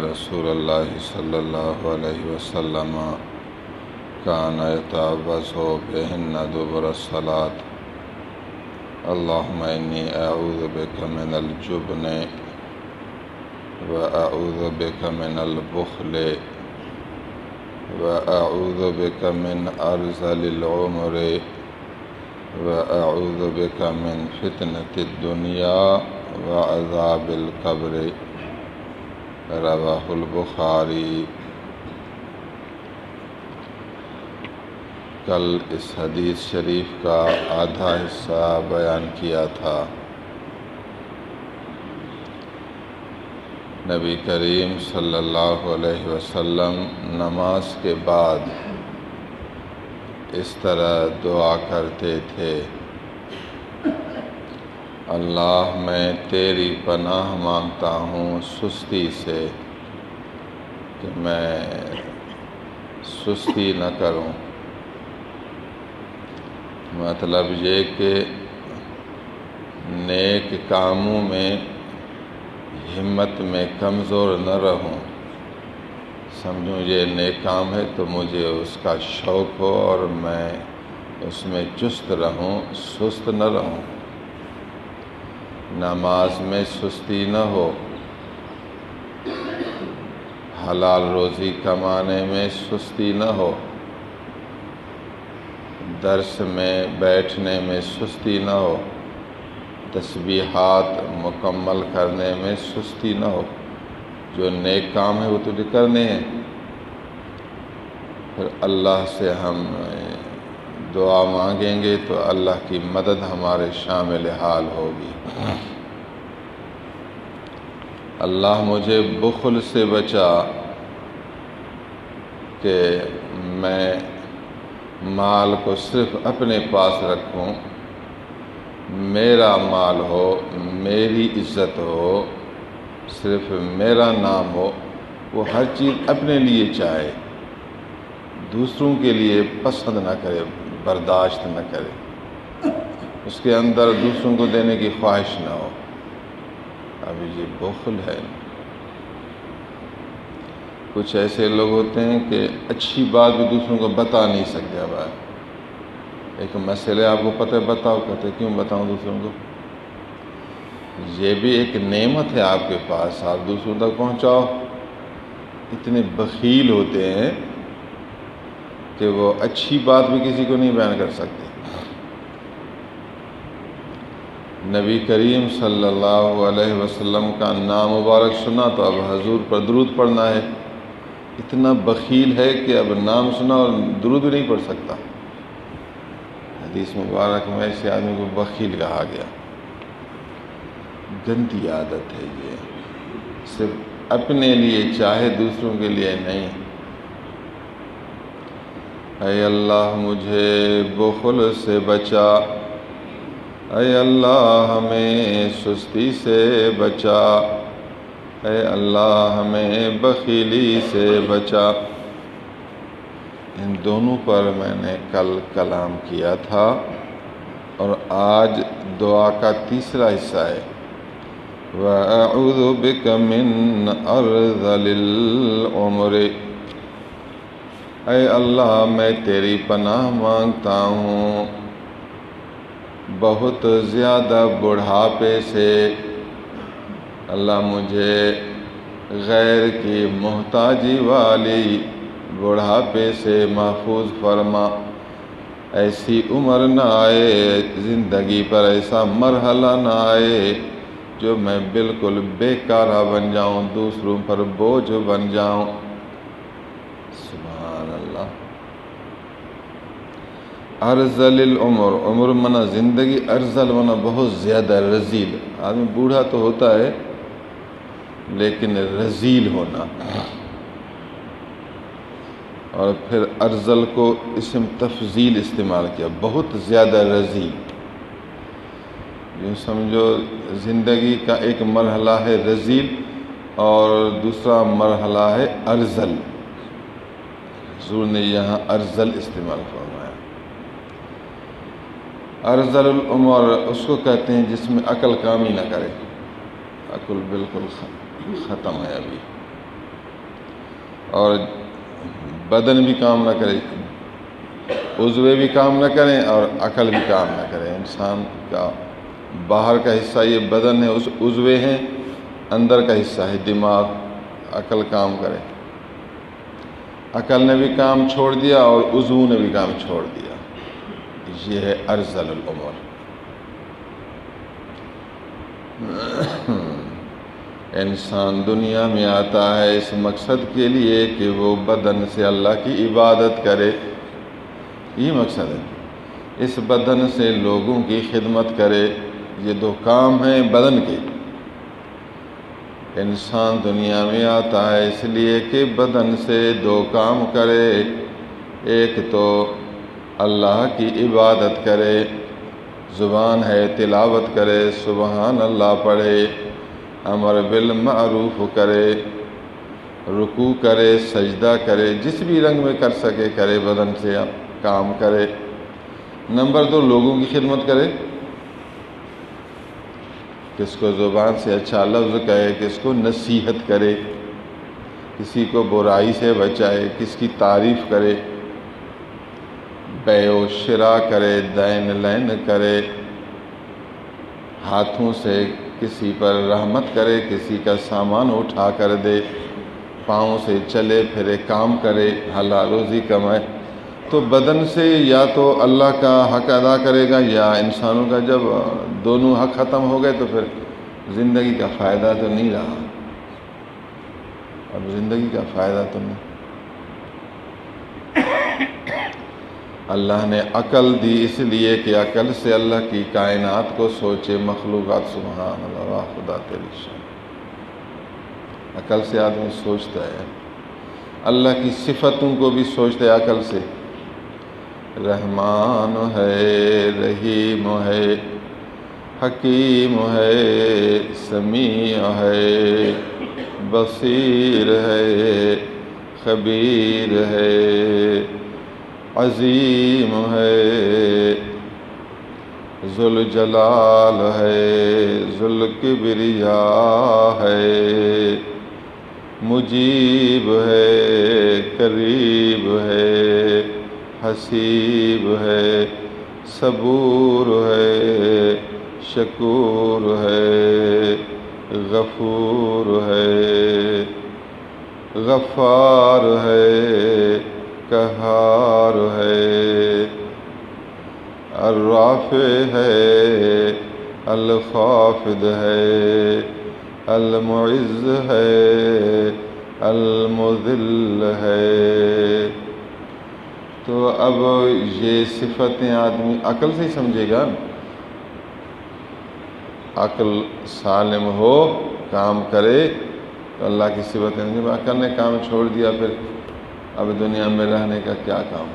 رسول اللہ صلی اللہ علیہ وسلم کان یتعوذ بہن دبر الصلاۃ اللہم انی اعوذ بک من الجبن واعوذ بک من البخل واعوذ بک من ارذل العمر واعوذ بک من فتنة الدنیا وعذاب القبر رواہ البخاری۔ کل اس حدیث شریف کا آدھا حصہ بیان کیا تھا۔ نبی کریم صلی اللہ علیہ وسلم نماز کے بعد اس طرح دعا کرتے تھے: اللہ میں تیری پناہ مانگتا ہوں سستی سے، کہ میں سستی نہ کروں۔ مطلب یہ کہ نیک کاموں میں ہمت میں کمزور نہ رہوں۔ سمجھوں یہ نیک کام ہے تو مجھے اس کا شوق ہو اور میں اس میں چست رہوں، سست نہ رہوں۔ نماز میں سستی نہ ہو، حلال روزی کمانے میں سستی نہ ہو، درس میں بیٹھنے میں سستی نہ ہو، تسبیحات مکمل کرنے میں سستی نہ ہو۔ جو نیک کام ہے وہ تجھے کرنے ہیں۔ پھر اللہ سے ہم دعا مانگیں گے تو اللہ کی مدد ہمارے شامل حال ہوگی۔ اللہ مجھے بخل سے بچا، کہ میں مال کو صرف اپنے پاس رکھوں، میرا مال ہو، میری عزت ہو، صرف میرا نام ہو، وہ ہر چیز اپنے لیے چاہے، دوسروں کے لیے پسند نہ کرے، برداشت نہ کرے، اس کے اندر دوسروں کو دینے کی خواہش نہ ہو۔ اب یہ بخل ہے۔ کچھ ایسے لوگ ہوتے ہیں کہ اچھی بات بھی دوسروں کو بتا نہیں سکتے۔ اب ایک مسئلہ آپ کو پتہ ہے، بتاؤ، کہتے کیوں بتاؤں دوسروں کو؟ یہ بھی ایک نعمت ہے آپ کے پاس، آپ دوسروں تک پہنچاؤ۔ اتنے بخیل ہوتے ہیں کہ وہ اچھی بات بھی کسی کو نہیں بیان کر سکتے۔ نبی کریم صلی اللہ علیہ وسلم کا نام مبارک سنا تو اب حضور پر درود پڑھنا ہے۔ اتنا بخیل ہے کہ اب نام سنا اور درود بھی نہیں پڑھ سکتا۔ حدیث مبارک میں ایسے آدمی کو بخیل کہا گیا۔ گندی عادت ہے یہ، صرف اپنے لیے چاہے، دوسروں کے لیے نہیں۔ اے اللہ مجھے بخل سے بچا، اے اللہ ہمیں سستی سے بچا، اے اللہ ہمیں بخیلی سے بچا۔ ان دونوں پر میں نے کل کلام کیا تھا، اور آج دعا کا تیسرا حصہ ہے: وَأَعُوذُ بِكَ مِنْ أَرْذَلِ الْعُمُرِ۔ اے اللہ میں تیری پناہ مانگتا ہوں بہت زیادہ بڑھاپے سے۔ اللہ مجھے غیر کی محتاجی والی بڑھاپے سے محفوظ فرما۔ ایسی عمر نہ آئے، زندگی پر ایسا مرحلہ نہ آئے جو میں بالکل بیکارہ بن جاؤں، دوسروں پر بوجھ بن جاؤں۔ سبحان اللہ۔ ارذل العمر، عمر منا زندگی، ارذل منا بہت زیادہ رذیل۔ آدمی بوڑھا تو ہوتا ہے لیکن رذیل ہونا۔ اور پھر ارذل کو اسم تفضیل استعمال کیا، بہت زیادہ رذیل۔ یوں سمجھو زندگی کا ایک مرحلہ ہے رذیل اور دوسرا مرحلہ ہے ارذل۔ حضور نے یہاں ارذل استعمال فرمایا۔ ارذل العمر اس کو کہتے ہیں جس میں عقل کام ہی نہ کرے، عقل بالکل ختم ہے ابھی۔ اور بدن بھی کام نہ کرے، عضوے بھی کام نہ کریں اور عقل بھی کام نہ کرے۔ انسان کا باہر کا حصہ یہ بدن ہے، اس عضوے ہیں، اندر کا حصہ ہے دماغ، عقل کام کرے۔ عقل نے بھی کام چھوڑ دیا اور عضو نے بھی کام چھوڑ دیا، یہ ہے ارذل العمر۔ انسان دنیا میں آتا ہے اس مقصد کے لیے کہ وہ بدن سے اللہ کی عبادت کرے، یہ مقصد ہے۔ اس بدن سے لوگوں کی خدمت کرے، یہ دو کام ہیں بدن کے۔ انسان دنیا میں آتا ہے اس لیے کہ بدن سے دو کام کرے، ایک تو اللہ کی عبادت کرے، زبان ہے تلاوت کرے، سبحان اللہ پڑھے، امر بالمعروف کرے، رکوع کرے، سجدہ کرے، جس بھی رنگ میں کر سکے کرے، بدن سے کام کرے۔ نمبر دو، لوگوں کی خدمت کرے، کس کو زبان سے اچھا لفظ کہے، کس کو نصیحت کرے، کسی کو برائی سے بچائے، کس کی تعریف کرے، بیع و شراء کرے، دین لین کرے، ہاتھوں سے کسی پر رحمت کرے، کسی کا سامان اٹھا کر دے، پاؤں سے چلے پھرے کام کرے، حلال روزی کمائے۔ تو بدن سے یا تو اللہ کا حق ادا کرے گا یا انسانوں کا۔ جب دونوں حق ختم ہو گئے تو پھر زندگی کا فائدہ تو نہیں رہا، اب زندگی کا فائدہ تو نہیں۔ اللہ نے عقل دی اس لیے کہ عقل سے اللہ کی کائنات کو سوچے، مخلوقات، سبحان اللہ، واہ خدا تیری شان۔ عقل سے آدمی سوچتا ہے، اللہ کی صفتوں کو بھی سوچتا ہے عقل سے۔ رحمان ہے، رحیم ہے، حکیم ہے، سمیع ہے، بصیر ہے، خبیر ہے، عظیم ہے، ذوالجلال ہے، ذوالکبریاء ہے، مجیب ہے، قریب ہے، حسیب ہے، صبور ہے، شکور ہے، غفور ہے، غفار ہے، قہار ہے، الرافع ہے، الخافض ہے، المعز ہے، المذل ہے۔ تو اب یہ صفتیں آدمی عقل سے ہی سمجھے گا، عقل سالم ہو، کام کرے تو اللہ کی صفتیں۔ جب عقل نے کام چھوڑ دیا پھر اب دنیا میں رہنے کا کیا کام؟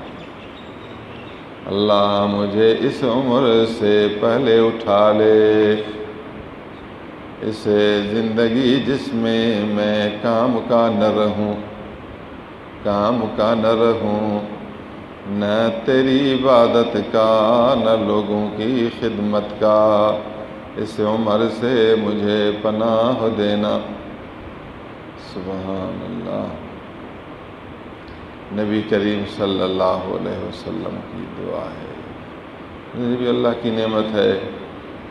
اللہ مجھے اس عمر سے پہلے اٹھا لے، اس زندگی جس میں کام کا نہ رہوں، کام کا نہ رہوں، نہ تیری عبادت کا نہ لوگوں کی خدمت کا، اس عمر سے مجھے پناہ دینا۔ سبحان اللہ، نبی کریم صلی اللہ علیہ وسلم کی دعا ہے۔ یہ بھی اللہ کی نعمت ہے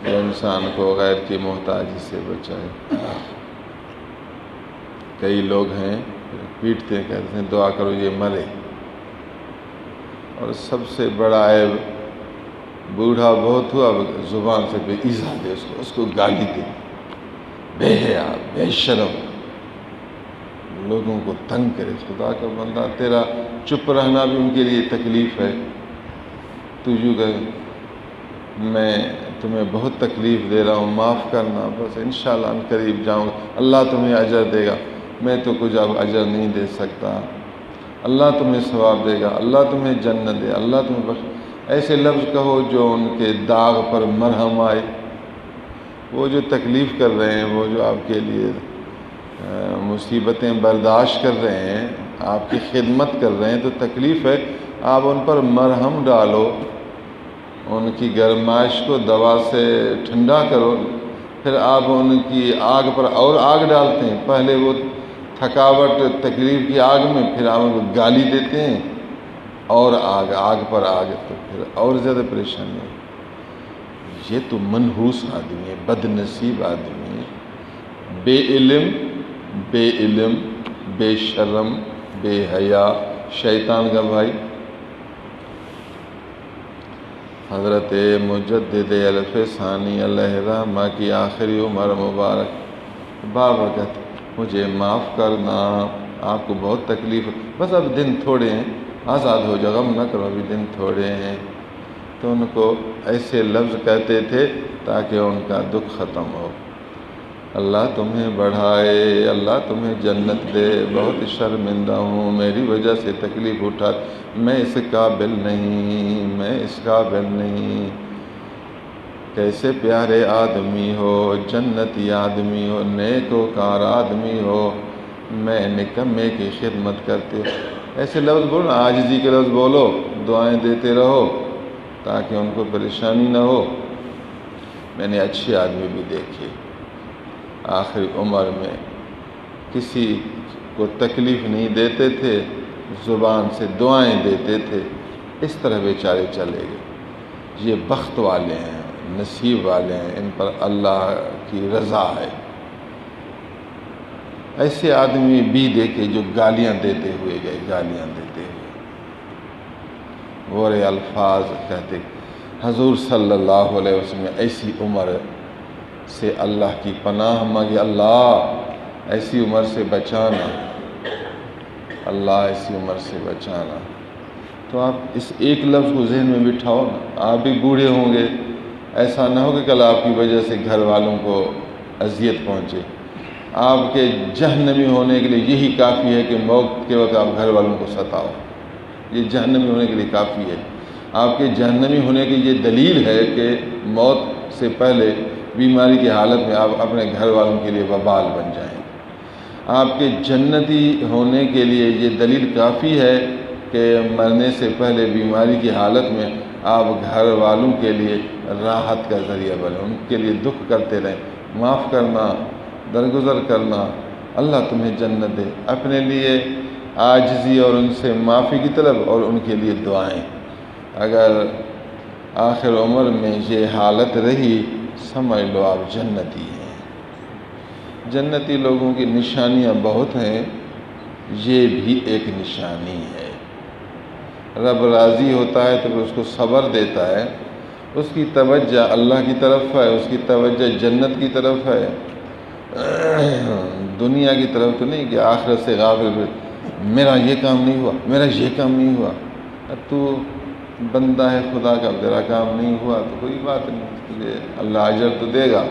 جو انسان کو غیر کی محتاجی سے بچائے۔ کئی لوگ ہیں پیٹتے ہیں، کہتے ہیں دعا کرو یہ مرے، اور سب سے بڑا عیب بوڑھا بہت ہوا زبان سے بے ایزا دے، اس کو گالی دے، بے حیا، بے شرم، لوگوں کو تنگ کرے۔ خدا کا بندہ، تیرا چپ رہنا بھی ان کے لیے تکلیف ہے۔ تو یوں کہ میں تمہیں بہت تکلیف دے رہا ہوں، معاف کرنا، بس انشاءاللہ ان قریب جاؤں، اللہ تمہیں اجر دے گا، میں تو کچھ اب اجر نہیں دے سکتا، اللہ تمہیں ثواب دے گا، اللہ تمہیں جنت دے، اللہ تمہیں بخش۔ ایسے لفظ کہو جو ان کے داغ پر مرہم آئے۔ وہ جو تکلیف کر رہے ہیں، وہ جو آپ کے لیے مصیبتیں برداشت کر رہے ہیں، آپ کی خدمت کر رہے ہیں، تو تکلیف ہے، آپ ان پر مرہم ڈالو، ان کی گرمائش کو دوا سے ٹھنڈا کرو، پھر آپ ان کی آگ پر اور آگ ڈالتے ہیں۔ پہلے وہ تھکاوٹ تکلیف کی آگ میں پھر آپ کو گالی دیتے ہیں، اور آگ پر آگ، تو پھر اور زیادہ پریشانی ہے۔ یہ تو منحوس آدمی ہے، بد نصیب آدمی ہے، بے علم، بے شرم، بے حیا، شیطان کا بھائی۔ حضرت مجدد الف ثانی علیہ رحمہ کی آخری عمر مبارک، بابا کہتے مجھے معاف کرنا، آپ کو بہت تکلیف، بس اب دن تھوڑے ہیں، آزاد ہو جاؤ، غم نہ کرو، ابھی دن تھوڑے ہیں۔ تو ان کو ایسے لفظ کہتے تھے تاکہ ان کا دکھ ختم ہو۔ اللہ تمہیں بڑھائے، اللہ تمہیں جنت دے، بہت شرمندہ ہوں، میری وجہ سے تکلیف اٹھا، میں اس قابل نہیں، کیسے پیارے آدمی ہو، جنتی آدمی ہو، نیک وکار آدمی ہو، میں نکمے کی خدمت کرتے ہو۔ ایسے لفظ بولو، عاجزی کے لفظ بولو، دعائیں دیتے رہو تاکہ ان کو پریشانی نہ ہو۔ میں نے اچھے آدمی بھی دیکھے، آخری عمر میں کسی کو تکلیف نہیں دیتے تھے، زبان سے دعائیں دیتے تھے، اس طرح بیچارے چلے گئے۔ یہ بخت والے ہیں، نصیب والے ہیں، ان پر اللہ کی رضا ہے۔ ایسے آدمی بھی دیکھے جو گالیاں دیتے ہوئے گئے، غورے الفاظ کہتے، حضور صلی اللہ علیہ وسلم ایسی عمر سے اللہ کی پناہ مانگی، اللہ ایسی عمر سے بچانا، اللہ ایسی عمر سے بچانا۔ تو آپ اس ایک لفظ کو ذہن میں بٹھاؤ نا، آپ بھی بوڑھے ہوں گے، ایسا نہ ہو کہ کل آپ کی وجہ سے گھر والوں کو اذیت پہنچے۔ آپ کے جہنمی ہونے کے لیے یہی کافی ہے کہ موت کے وقت آپ گھر والوں کو ستاؤ، یہ جہنمی ہونے کے لیے کافی ہے۔ آپ کے جہنمی ہونے کی یہ دلیل ہے کہ موت سے پہلے بیماری کی حالت میں آپ اپنے گھر والوں کے لیے وبال بن جائیں۔ آپ کے جنتی ہونے کے لیے یہ دلیل کافی ہے کہ مرنے سے پہلے بیماری کی حالت میں آپ گھر والوں کے لیے راحت کا ذریعہ بنیں، ان کے لیے دکھ کرتے رہیں، معاف کرنا، درگزر کرنا، اللہ تمہیں جنت دے۔ اپنے لیے عاجزی اور ان سے معافی کی طلب، اور ان کے لیے دعائیں۔ اگر آخر عمر میں یہ حالت رہی، سمجھ لو آپ جنتی ہیں۔ جنتی لوگوں کی نشانیاں بہت ہیں، یہ بھی ایک نشانی ہے۔ رب راضی ہوتا ہے تو اس کو صبر دیتا ہے، اس کی توجہ اللہ کی طرف ہے، اس کی توجہ جنت کی طرف ہے، دنیا کی طرف تو نہیں کہ آخرت سے غافل، میرا یہ کام نہیں ہوا، میرا یہ کام نہیں ہوا۔ اب تو بندہ ہے خدا کا، تیرا کام نہیں ہوا تو کوئی بات نہیں، تجھے اللہ اجر تو دے گا۔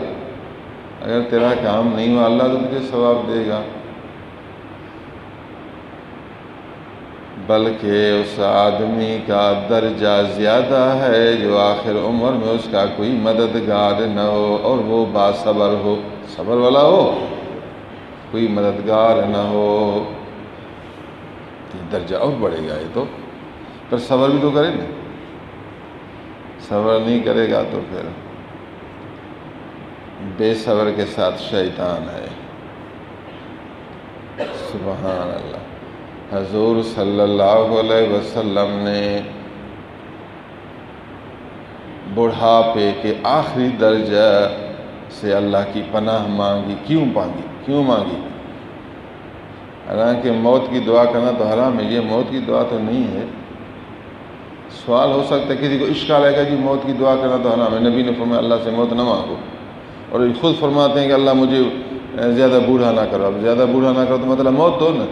اگر تیرا کام نہیں ہوا، اللہ تو تجھے ثواب دے گا۔ بلکہ اس آدمی کا درجہ زیادہ ہے جو آخر عمر میں اس کا کوئی مددگار نہ ہو اور وہ باصبر ہو، صبر والا ہو، کوئی مددگار نہ ہو، تو درجہ اور بڑھے گا۔ یہ تو پر صبر بھی تو کرے نا، صبر نہیں کرے گا تو پھر بے صبر کے ساتھ شیطان ہے۔ سبحان اللہ۔ حضور صلی اللہ علیہ وسلم نے بڑھاپے کے آخری درجہ سے اللہ کی پناہ مانگی۔ کیوں مانگی؟ حالانکہ موت کی دعا کرنا تو حرام ہے، یہ موت کی دعا تو نہیں ہے۔ سوال ہو سکتا ہے کسی کو اشکال آئے گا کہ موت کی دعا کرنا تو حرام ہے، نبی نے فرمایا اللہ سے موت نہ مانگو، اور خود فرماتے ہیں کہ اللہ مجھے زیادہ بوڑھا نہ کرو۔ اب زیادہ بوڑھا نہ کرو تو مطلب موت دو نا،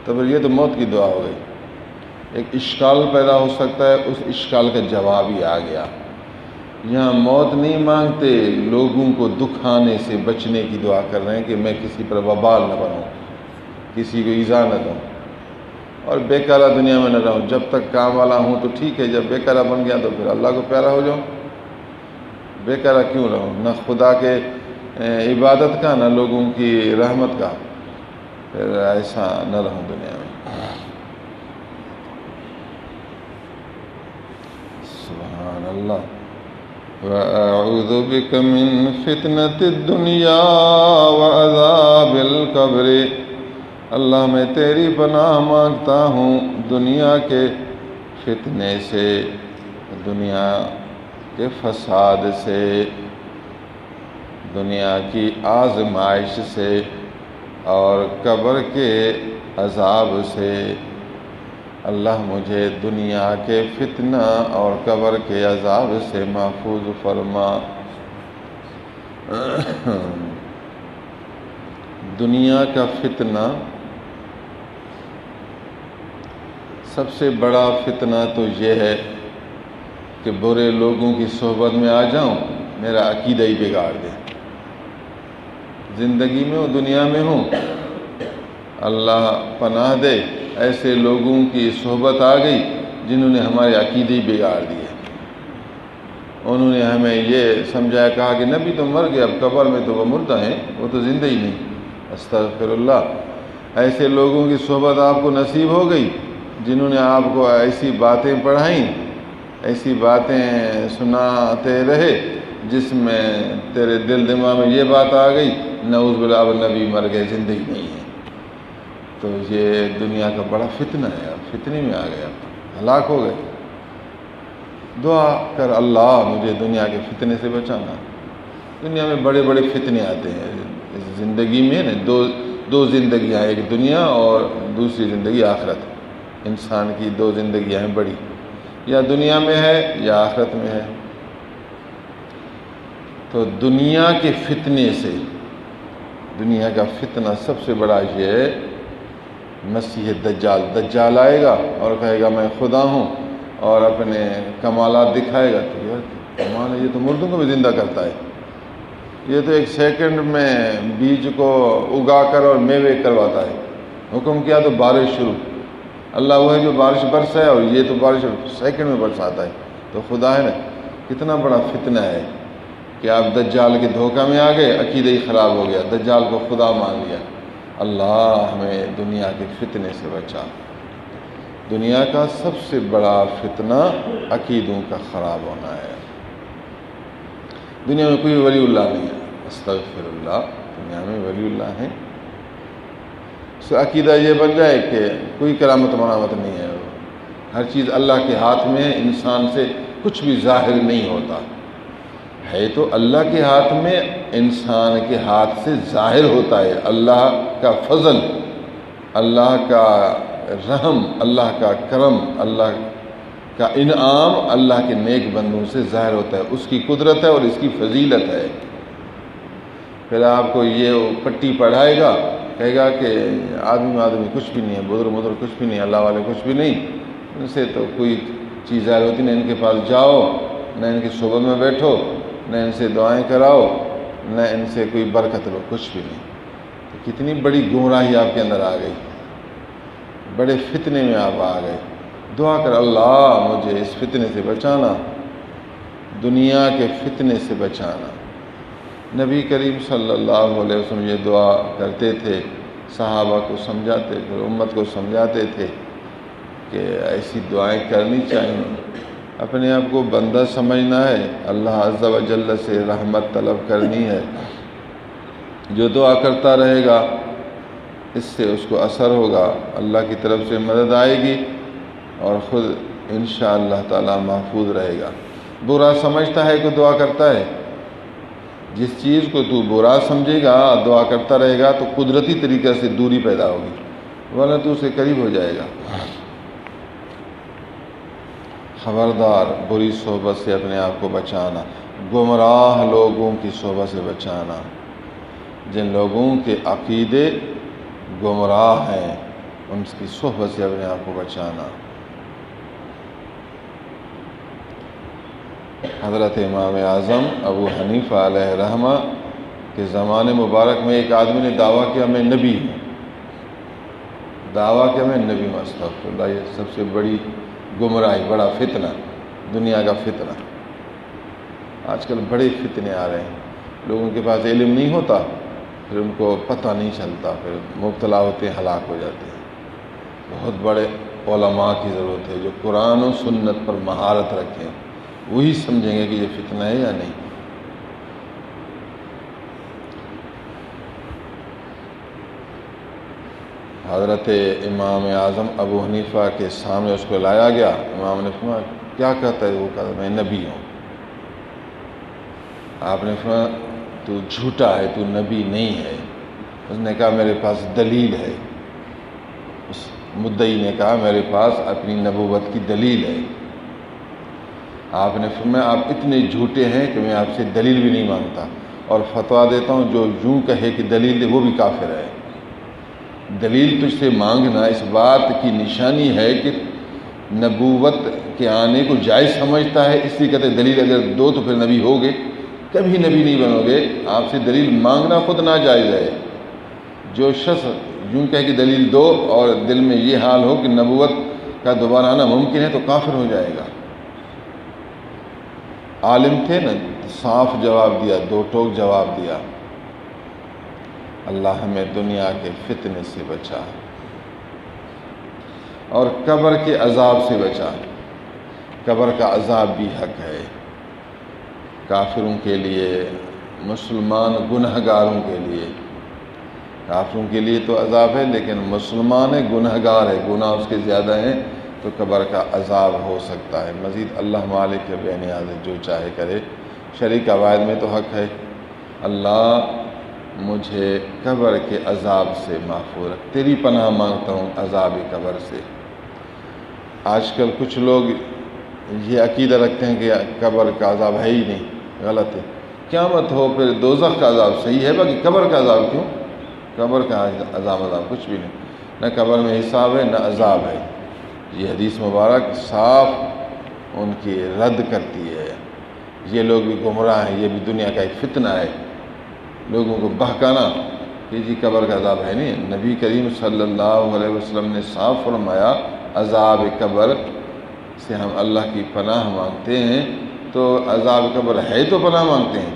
تو پھر یہ تو موت کی دعا ہو گئی۔ ایک اشکال پیدا ہو سکتا ہے، اس اشکال کا جواب ہی آ گیا۔ یہاں موت نہیں مانگتے، لوگوں کو دکھانے سے بچنے کی دعا کر رہے ہیں کہ میں کسی پر وبال نہ بنوں، کسی کو ایذا نہ دوں، اور بیکارہ دنیا میں نہ رہوں۔ جب تک کام والا ہوں تو ٹھیک ہے، جب بیکارہ بن گیا تو پھر اللہ کو پیارا ہو جاؤں۔ بیکارہ کیوں رہوں؟ نہ خدا کے عبادت کا، نہ لوگوں کی رحمت کا، پھر ایسا نہ رہوں دنیا میں۔ سبحان اللہ۔ وَأَعُوذُ بِكَ مِن فِتْنَةِ الدُّنْيَا وَعَذَابِ الْقَبْرِ اللہ میں تیری پناہ مانگتا ہوں دنیا کے فتنے سے، دنیا کے فساد سے، دنیا کی آزمائش سے اور قبر کے عذاب سے۔ اللہ مجھے دنیا کے فتنہ اور قبر کے عذاب سے محفوظ فرما۔ دنیا کا فتنہ، سب سے بڑا فتنہ تو یہ ہے کہ برے لوگوں کی صحبت میں آ جاؤں، میرا عقیدہ ہی بگاڑ دے۔ زندگی میں ہوں، دنیا میں ہوں، اللہ پناہ دے، ایسے لوگوں کی صحبت آ گئی جنہوں نے ہمارے عقیدے ہی بگاڑ دیے۔ انہوں نے ہمیں یہ سمجھایا، کہا کہ نبی تو مر گئے، اب قبر میں تو وہ مردہ ہیں، وہ تو زندہ ہی نہیں۔ استغفر اللہ۔ ایسے لوگوں کی صحبت آپ کو نصیب ہو گئی جنہوں نے آپ کو ایسی باتیں پڑھائیں، ایسی باتیں سناتے رہے جس میں تیرے دل دماغ میں یہ بات آ گئی، نعوذ باللہ اب نبی مر گئے، زندگی نہیں ہے۔ تو یہ دنیا کا بڑا فتنہ ہے، اب فتنے میں آ گئے، اب ہلاک ہو گئے۔ دعا کر، اللہ مجھے دنیا کے فتنے سے بچانا۔ دنیا میں بڑے بڑے فتنے آتے ہیں زندگی میں، دو زندگیاں، ایک دنیا اور دوسری زندگی آخرت۔ انسان کی دو زندگیاں ہیں بڑی، یا دنیا میں ہے یا آخرت میں ہے۔ تو دنیا کے فتنے سے، دنیا کا فتنہ سب سے بڑا یہ ہے مسیح دجال۔ دجال آئے گا اور کہے گا میں خدا ہوں اور اپنے کمالات دکھائے گا۔ تو یار کمال ہے، یہ تو مردوں کو بھی زندہ کرتا ہے، یہ تو ایک سیکنڈ میں بیج کو اگا کر اور میوے کرواتا ہے۔ حکم کیا تو بارش شروع۔ اللہ وہ ہے جو بارش برسائے، اور یہ تو بارش سیکنڈ میں برساتا ہے۔ تو خدا ہے نا، کتنا بڑا فتنہ ہے کہ آپ دجال کے دھوکہ میں آ گئے، عقیدہ ہی خراب ہو گیا، دجال کو خدا مان لیا۔ اللہ ہمیں دنیا کے فتنے سے بچا۔ دنیا کا سب سے بڑا فتنہ عقیدوں کا خراب ہونا ہے۔ دنیا میں کوئی ولی اللہ نہیں ہے، استغفر اللہ، دنیا میں ولی اللہ ہیں، سو عقیدہ یہ بن جائے کہ کوئی کرامت مرامت نہیں ہے، ہر چیز اللہ کے ہاتھ میں ہے، انسان سے کچھ بھی ظاہر نہیں ہوتا ہے، تو اللہ کے ہاتھ میں، انسان کے ہاتھ سے ظاہر ہوتا ہے۔ اللہ کا فضل، اللہ کا رحم، اللہ کا کرم، اللہ کا انعام اللہ کے نیک بندوں سے ظاہر ہوتا ہے، اس کی قدرت ہے اور اس کی فضیلت ہے۔ پھر آپ کو یہ پٹی پڑھائے گا، کہے گا کہ آدمی کچھ بھی نہیں ہے، بزرگ کچھ بھی نہیں، اللہ والے کچھ بھی نہیں، ان سے تو کوئی چیز ظاہر ہوتی نہیں، ان کے پاس جاؤ، نہ ان کی صحبت میں بیٹھو، نہ ان سے دعائیں کراؤ، نہ ان سے کوئی برکت لو، کچھ بھی نہیں۔ تو کتنی بڑی گمراہی آپ کے اندر آ گئی، بڑے فتنے میں آپ آ گئے۔ دعا کر، اللہ مجھے اس فتنے سے بچانا، دنیا کے فتنے سے بچانا۔ نبی کریم صلی اللہ علیہ وسلم یہ دعا کرتے تھے، صحابہ کو سمجھاتے، پھر امت کو سمجھاتے تھے کہ ایسی دعائیں کرنی چاہیے۔ اپنے آپ کو بندہ سمجھنا ہے، اللہ عز و جل سے رحمت طلب کرنی ہے۔ جو دعا کرتا رہے گا اس سے اس کو اثر ہوگا، اللہ کی طرف سے مدد آئے گی اور خود انشاءاللہ تعالی محفوظ رہے گا۔ برا سمجھتا ہے کہ دعا کرتا ہے، جس چیز کو تو برا سمجھے گا، دعا کرتا رہے گا تو قدرتی طریقے سے دوری پیدا ہوگی، ورنہ تو اسے قریب ہو جائے گا۔ خبردار، بری صحبت سے اپنے آپ کو بچانا، گمراہ لوگوں کی صحبت سے بچانا، جن لوگوں کے عقیدے گمراہ ہیں ان کی صحبت سے اپنے آپ کو بچانا۔ حضرت امام اعظم ابو حنیفہ علیہ رحمہ کے زمانے مبارک میں ایک آدمی نے دعویٰ کیا میں نبی ہوں، دعویٰ کیا میں نبی ہوں۔ استغفر اللہ، یہ سب سے بڑی گمراہی، بڑا فتنہ، دنیا کا فتنہ۔ آج کل بڑے فتنے آ رہے ہیں، لوگوں کے پاس علم نہیں ہوتا، پھر ان کو پتہ نہیں چلتا، پھر مبتلا ہوتے ہیں، ہلاک ہو جاتے ہیں۔ بہت بڑے علماء کی ضرورت ہے جو قرآن و سنت پر مہارت رکھیں، وہی سمجھیں گے کہ یہ فتنہ ہے یا نہیں۔ حضرت امام اعظم ابو حنیفہ کے سامنے اس کو لایا گیا۔ امام نے فرمایا کیا کہتا ہے؟ وہ کہتا میں نبی ہوں۔ آپ نے فرمایا تو جھوٹا ہے، تو نبی نہیں ہے۔ اس نے کہا میرے پاس دلیل ہے۔ اس مدعی نے کہا میرے پاس اپنی نبوت کی دلیل ہے۔ آپ نے فرمایا آپ اتنے جھوٹے ہیں کہ میں آپ سے دلیل بھی نہیں مانگتا، اور فتویٰ دیتا ہوں جو یوں کہے کہ دلیل دے وہ بھی کافر ہے۔ دلیل تجھ سے مانگنا اس بات کی نشانی ہے کہ نبوت کے آنے کو جائز سمجھتا ہے، اس لیے کہتے دلیل اگر دو تو پھر نبی ہوگے، کبھی نبی نہیں بنو گے۔ آپ سے دلیل مانگنا خود ناجائز ہے۔ جو شخص یوں کہے کہ دلیل دو اور دل میں یہ حال ہو کہ نبوت کا دوبارہ آنا ممکن ہے تو کافر ہو جائے گا۔ عالم تھے نا، صاف جواب دیا، دو ٹوک جواب دیا۔ اللہ ہمیں دنیا کے فتنے سے بچا اور قبر کے عذاب سے بچا۔ قبر کا عذاب بھی حق ہے، کافروں کے لیے، مسلمان گنہگاروں کے لیے۔ کافروں کے لیے تو عذاب ہے، لیکن مسلمان گنہگار ہے، گناہ اس کے زیادہ ہیں تو قبر کا عذاب ہو سکتا ہے۔ مزید اللہ مالک کے بے نیاز ہے، جو چاہے کرے۔ شرعی قواعد میں تو حق ہے۔ اللہ مجھے قبر کے عذاب سے محفوظ رکھ، تیری پناہ مانگتا ہوں عذاب قبر سے۔ آج کل کچھ لوگ یہ عقیدہ رکھتے ہیں کہ قبر کا عذاب ہے ہی نہیں، غلط ہے۔ قیامت ہو پھر دوزخ کا عذاب صحیح ہے، باقی قبر کا عذاب کیوں؟ قبر کا عذاب کچھ بھی نہیں، نہ قبر میں حساب ہے نہ عذاب ہے۔ یہ حدیث مبارک صاف ان کی رد کرتی ہے۔ یہ لوگ بھی گمراہ ہیں، یہ بھی دنیا کا ایک فتنہ ہے، لوگوں کو بہکانا کہ جی قبر کا عذاب ہے نہیں۔ نبی کریم صلی اللہ علیہ وسلم نے صاف فرمایا عذاب قبر سے ہم اللہ کی پناہ مانگتے ہیں، تو عذاب قبر ہے تو پناہ مانگتے ہیں۔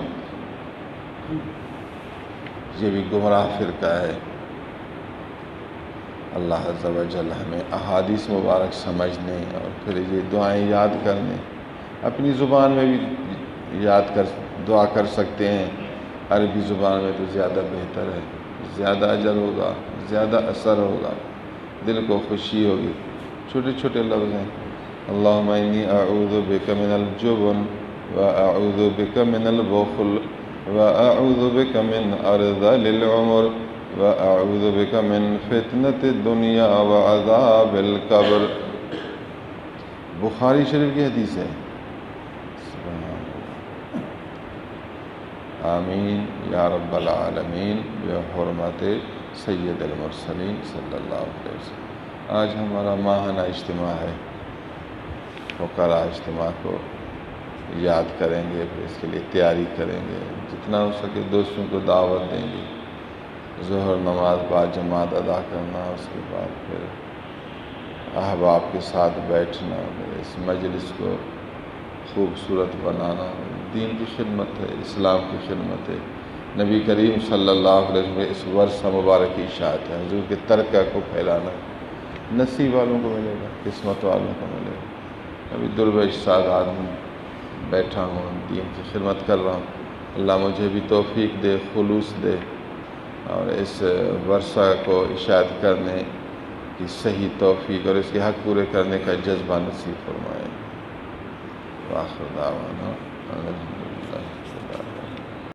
یہ بھی گمراہ فرقہ ہے۔ اللہ عز و جل ہمیں احادیث مبارک سمجھنے اور پھر یہ دعائیں یاد کرنے، اپنی زبان میں بھی یاد کر دعا کر سکتے ہیں، عربی زبان میں تو زیادہ بہتر ہے، زیادہ اجر ہوگا، زیادہ اثر ہوگا، دل کو خوشی ہوگی۔ چھوٹے چھوٹے لفظ ہیں، اللہم انی اعوذ بک من الجبن واعوذ بک من البخل واعوذ بک من ارذل العمر واعوذ بک من فتنة الدنیا وعذاب القبر۔ بخاری شریف کی حدیث ہے۔ آمین یا رب العالمین بحرمت سید المرسلین صلی اللہ علیہ وسلم۔ آج ہمارا ماہانہ اجتماع ہے، فقراء اجتماع کو یاد کریں گے، پھر اس کے لیے تیاری کریں گے، جتنا ہو سکے دوستوں کو دعوت دیں گے، ظہر نماز بعد جماعت ادا کرنا، اس کے بعد پھر احباب کے ساتھ بیٹھنا، اس مجلس کو خوبصورت بنانا، دین کی خدمت ہے، اسلام کی خدمت ہے۔ نبی کریم صلی اللہ علیہ وسلم اس ورثہ مبارک کی اشاعت ہے، حضور کے ترکہ کو پھیلانا، نصیب والوں کو ملے گا، قسمت والوں کو ملے گا۔ ابھی درویش سادات بیٹھا ہوں، دین کی خدمت کر رہا ہوں، اللہ مجھے بھی توفیق دے، خلوص دے، اور اس ورثہ کو اشاعت کرنے کی صحیح توفیق اور اس کے حق پورے کرنے کا جذبہ نصیب فرمائے۔ وآخر دعوانا